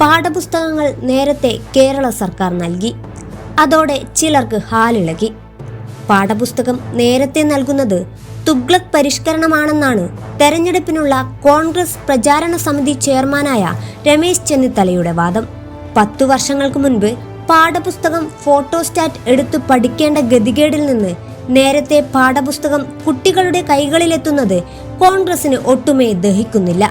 പാഠപുസ്തകങ്ങൾ നേരത്തെ കേരള സർക്കാർ നൽകി. അതോടെ ചിലർക്ക് ഹാലിളകി. പാഠപുസ്തകം നേരത്തെ നൽകുന്നത് തുഗ്ലക് പരിഷ്കരണമാണെന്നാണ് തെരഞ്ഞെടുപ്പിനുള്ള കോൺഗ്രസ് പ്രചാരണ സമിതി ചെയർമാനായ രമേശ് ചെന്നിത്തലയുടെ വാദം. 10 വർഷങ്ങൾക്ക് മുൻപ് പാഠപുസ്തകം ഫോട്ടോസ്റ്റാറ്റ് എടുത്തു പഠിക്കേണ്ട ഗതികേടിൽ നിന്ന് നേരത്തെ പാഠപുസ്തകം കുട്ടികളുടെ കൈകളിലെത്തുന്നത് കോൺഗ്രസിന് ഒട്ടുമേ ദഹിക്കുന്നില്ല.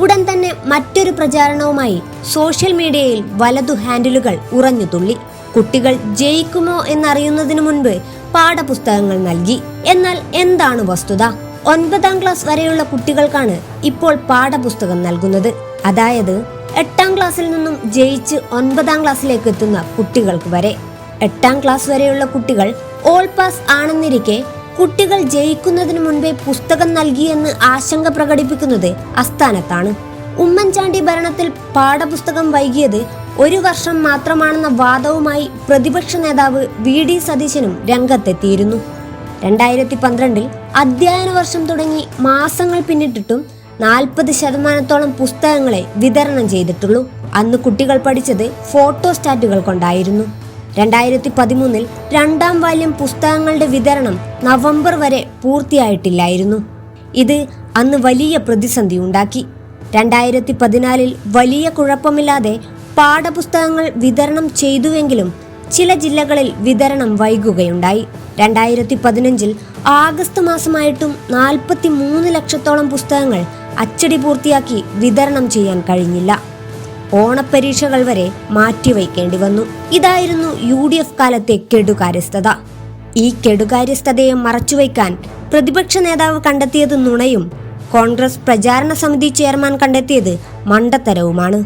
ഉടൻ തന്നെ മറ്റൊരു പ്രചാരണവുമായി സോഷ്യൽ മീഡിയയിൽ വലതു ഹാൻഡിലുകൾ ഉറഞ്ഞുതുള്ളി. കുട്ടികൾ ജയിക്കുമോ എന്നറിയുന്നതിനു മുൻപ് പാഠപുസ്തകങ്ങൾ നൽകി. എന്നാൽ എന്താണ് വസ്തുത? 9ാം ക്ലാസ് വരെയുള്ള കുട്ടികൾക്കാണ് ഇപ്പോൾ പാഠപുസ്തകം നൽകുന്നത്. അതായത് 8ാം ക്ലാസ്സിൽ നിന്നും ജയിച്ച് 9ാം ക്ലാസ്സിലേക്ക് എത്തുന്ന കുട്ടികൾക്ക് വരെ. 8ാം ക്ലാസ് വരെയുള്ള കുട്ടികൾ ഓൾ പാസ് ആണെന്നിരിക്കെ കുട്ടികൾ ജയിക്കുന്നതിന് മുൻപേ പുസ്തകം നൽകിയെന്ന് ആശങ്ക പ്രകടിപ്പിക്കുന്നത് അസ്ഥാനത്താണ്. ഉമ്മൻചാണ്ടി ഭരണത്തിൽ പാഠപുസ്തകം വൈകിയത് 1 വർഷം മാത്രമാണെന്ന വാദവുമായി പ്രതിപക്ഷ നേതാവ് VD സതീശനും രംഗത്തെത്തിയിരുന്നു. 2012 അധ്യയന വർഷം തുടങ്ങി മാസങ്ങൾ പിന്നിട്ടിട്ടും 40% പുസ്തകങ്ങളെ വിതരണം ചെയ്തിട്ടുള്ളൂ. അന്ന് കുട്ടികൾ പഠിച്ചത് ഫോട്ടോസ്റ്റാറ്റുകൾ കൊണ്ടായിരുന്നു. 2013 2ാം വാല്യം പുസ്തകങ്ങളുടെ വിതരണം നവംബർ വരെ പൂർത്തിയായിട്ടില്ലായിരുന്നു. ഇത് അന്ന് വലിയ പ്രതിസന്ധി ഉണ്ടാക്കി. 2014 വലിയ കുഴപ്പമില്ലാതെ പാഠപുസ്തകങ്ങൾ വിതരണം ചെയ്തുവെങ്കിലും ചില ജില്ലകളിൽ വിതരണം വൈകുകയുണ്ടായി. 2015 ആഗസ്റ്റ് മാസമായിട്ടും 43 ലക്ഷത്തോളം പുസ്തകങ്ങൾ അച്ചടി പൂർത്തിയാക്കി വിതരണം ചെയ്യാൻ കഴിഞ്ഞില്ല. ഓണപ്പരീക്ഷകൾ വരെ മാറ്റിവയ്ക്കേണ്ടി വന്നു. ഇതായിരുന്നു UDF കാലത്തെ കെടുകാര്യസ്ഥത. ഈ കെടുകാര്യസ്ഥതയെ മറച്ചുവയ്ക്കാൻ പ്രതിപക്ഷ നേതാവ് കണ്ടെത്തിയത് നുണയും കോൺഗ്രസ് പ്രചാരണ സമിതി ചെയർമാൻ കണ്ടെത്തിയത് മണ്ടത്തരവുമാണ്.